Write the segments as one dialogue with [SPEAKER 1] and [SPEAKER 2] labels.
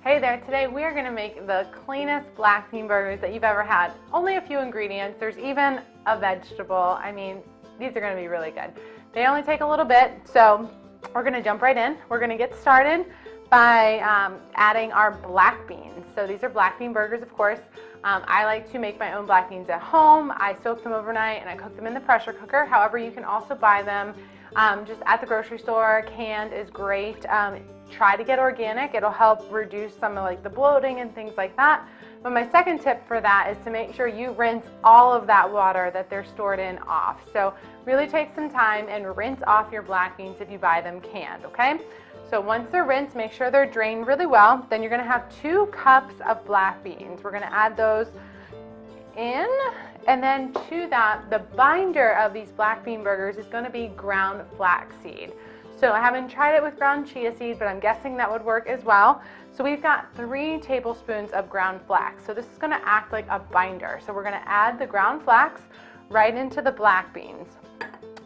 [SPEAKER 1] Hey there, today we are going to make the cleanest black bean burgers that you've ever had. Only a few ingredients, there's even a vegetable. I mean, these are going to be really good. They only take a little bit, so we're going to jump right in. We're going to get started by adding our black beans. So these are black bean burgers, of course. I like to make my own black beans at home. I soak them overnight and I cook them in the pressure cooker. However, you can also buy them just at the grocery store. Canned is great. Try to get organic. It'll help reduce some of the bloating and things like that. But my second tip for that is to make sure you rinse all of that water that they're stored in off. So really take some time and rinse off your black beans if you buy them canned, okay? So once they're rinsed, make sure they're drained really well. Then you're gonna have 2 cups of black beans. We're gonna add those in, and then to that, the binder of these black bean burgers is gonna be ground flaxseed. So I haven't tried it with ground chia seed, but I'm guessing that would work as well. So we've got 3 tablespoons of ground flax. So this is gonna act like a binder. So we're gonna add the ground flax right into the black beans.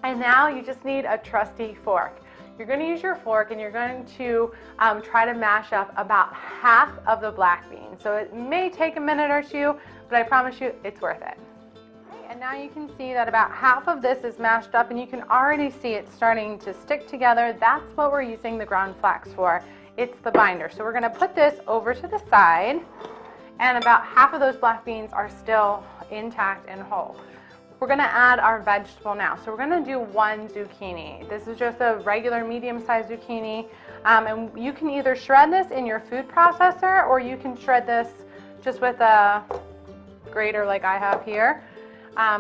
[SPEAKER 1] And now you just need a trusty fork. You're going to use your fork and you're going to try to mash up about half of the black beans. So it may take a minute or two, but I promise you it's worth it. And now you can see that about half of this is mashed up and you can already see it starting to stick together. That's what we're using the ground flax for. It's the binder. So we're going to put this over to the side, and about half of those black beans are still intact and whole. We're going to add our vegetable now. So we're going to do 1 zucchini. This is just a regular medium-sized zucchini. And you can either shred this in your food processor, or you can shred this just with a grater like I have here.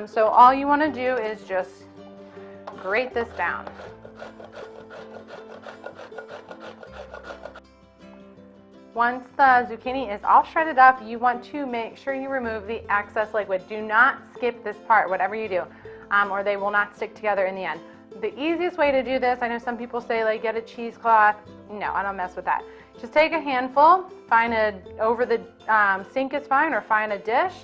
[SPEAKER 1] So all you want to do is just grate this down. Once the zucchini is all shredded up, you want to make sure you remove the excess liquid. Do not skip this part, whatever you do, or they will not stick together in the end. The easiest way to do this, I know some people say get a cheesecloth. No, I don't mess with that. Just take a handful, over the sink is fine, or find a dish,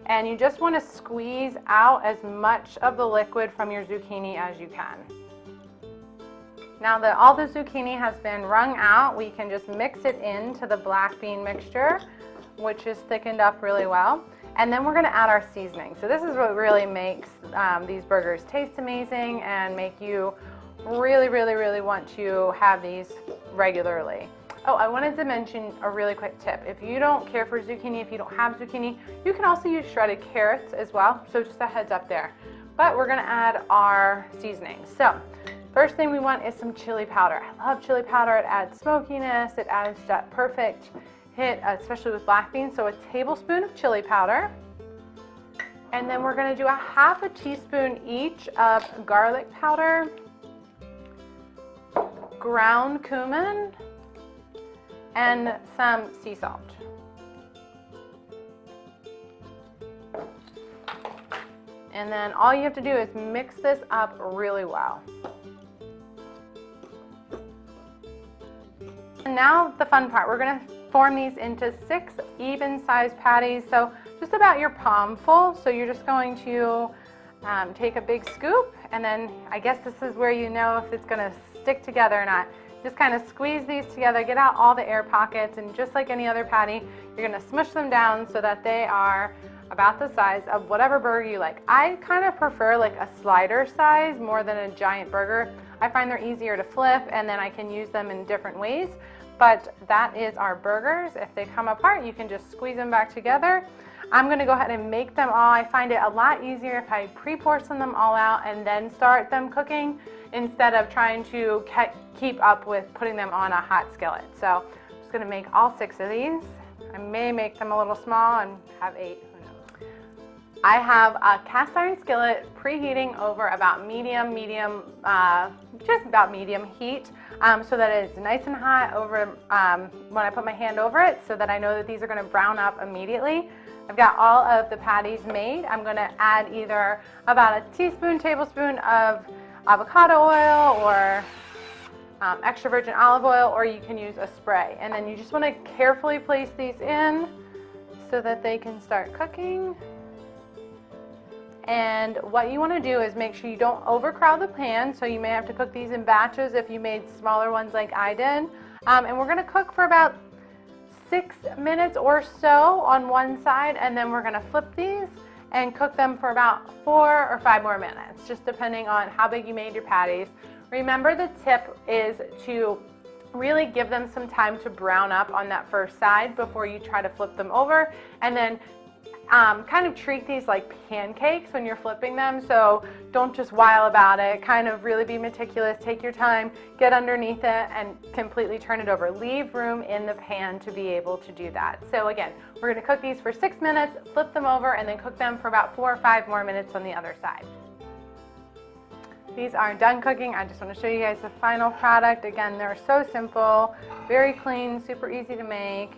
[SPEAKER 1] and you just want to squeeze out as much of the liquid from your zucchini as you can. Now that all the zucchini has been wrung out, we can just mix it into the black bean mixture, which is thickened up really well. And then we're going to add our seasoning. So this is what really makes these burgers taste amazing and make you really, really, really want to have these regularly. Oh, I wanted to mention a really quick tip. If you don't care for zucchini, if you don't have zucchini, you can also use shredded carrots as well. So just a heads up there. But we're going to add our seasoning. So first thing we want is some chili powder. I love chili powder. It adds smokiness. It adds that perfect hit, especially with black beans. So a tablespoon of chili powder. And then we're going to do a half a teaspoon each of garlic powder, ground cumin, and some sea salt. And then all you have to do is mix this up really well. And now the fun part, we're going to form these into 6 even-sized patties, so just about your palm full. So you're just going to take a big scoop, and then I guess this is where you know if it's going to stick together or not. Just kind of squeeze these together, get out all the air pockets, and just like any other patty, you're going to smush them down so that they are about the size of whatever burger you like. I kind of prefer a slider size more than a giant burger. I find they're easier to flip, and then I can use them in different ways. But that is our burgers. If they come apart, you can just squeeze them back together. I'm going to go ahead and make them all. I find it a lot easier if I pre-portion them all out and then start them cooking, instead of trying to keep up with putting them on a hot skillet. So I'm just going to make all 6 of these. I may make them a little small and have 8. I have a cast iron skillet preheating over about just about medium heat, so that it's nice and hot over when I put my hand over it, so that I know that these are going to brown up immediately. I've got all of the patties made. I'm going to add either about a tablespoon of avocado oil, or extra virgin olive oil, or you can use a spray. And then you just want to carefully place these in so that they can start cooking. And what you want to do is make sure you don't overcrowd the pan, so you may have to cook these in batches if you made smaller ones like I did. And we're going to cook for about 6 minutes or so on one side, and then we're going to flip these and cook them for about 4 or 5 more minutes, just depending on how big you made your patties. Remember, the tip is to really give them some time to brown up on that first side before you try to flip them over, and then kind of treat these like pancakes when you're flipping them. So don't just while about it, kind of really be meticulous, take your time, get underneath it and completely turn it over. Leave room in the pan to be able to do that. So again, we're going to cook these for 6 minutes, flip them over, and then cook them for about 4 or 5 more minutes on the other side. These are done cooking. I just want to show you guys the final product. Again, they're so simple, very clean, super easy to make.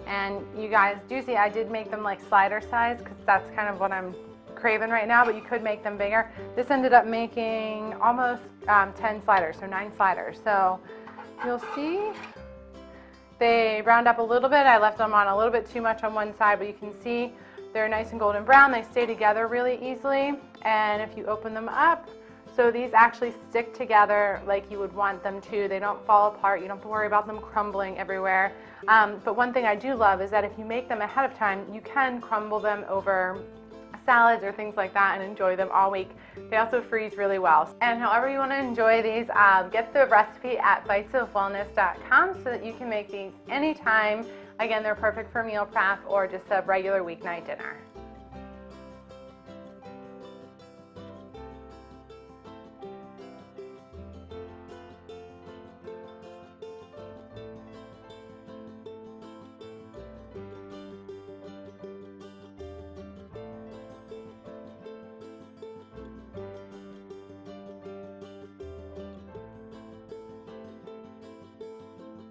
[SPEAKER 1] And you guys do see I did make them like slider size because that's kind of what I'm craving right now, but you could make them bigger. This ended up making almost 10 sliders, so 9 sliders. So you'll see they browned up a little bit. I left them on a little bit too much on one side, but you can see they're nice and golden brown. They stay together really easily. And if you open them up, so these actually stick together like you would want them to. They don't fall apart. You don't have to worry about them crumbling everywhere. But one thing I do love is that if you make them ahead of time, you can crumble them over salads or things like that and enjoy them all week. They also freeze really well. And however you want to enjoy these, get the recipe at bitesofwellness.com so that you can make these anytime. Again, they're perfect for meal prep or just a regular weeknight dinner.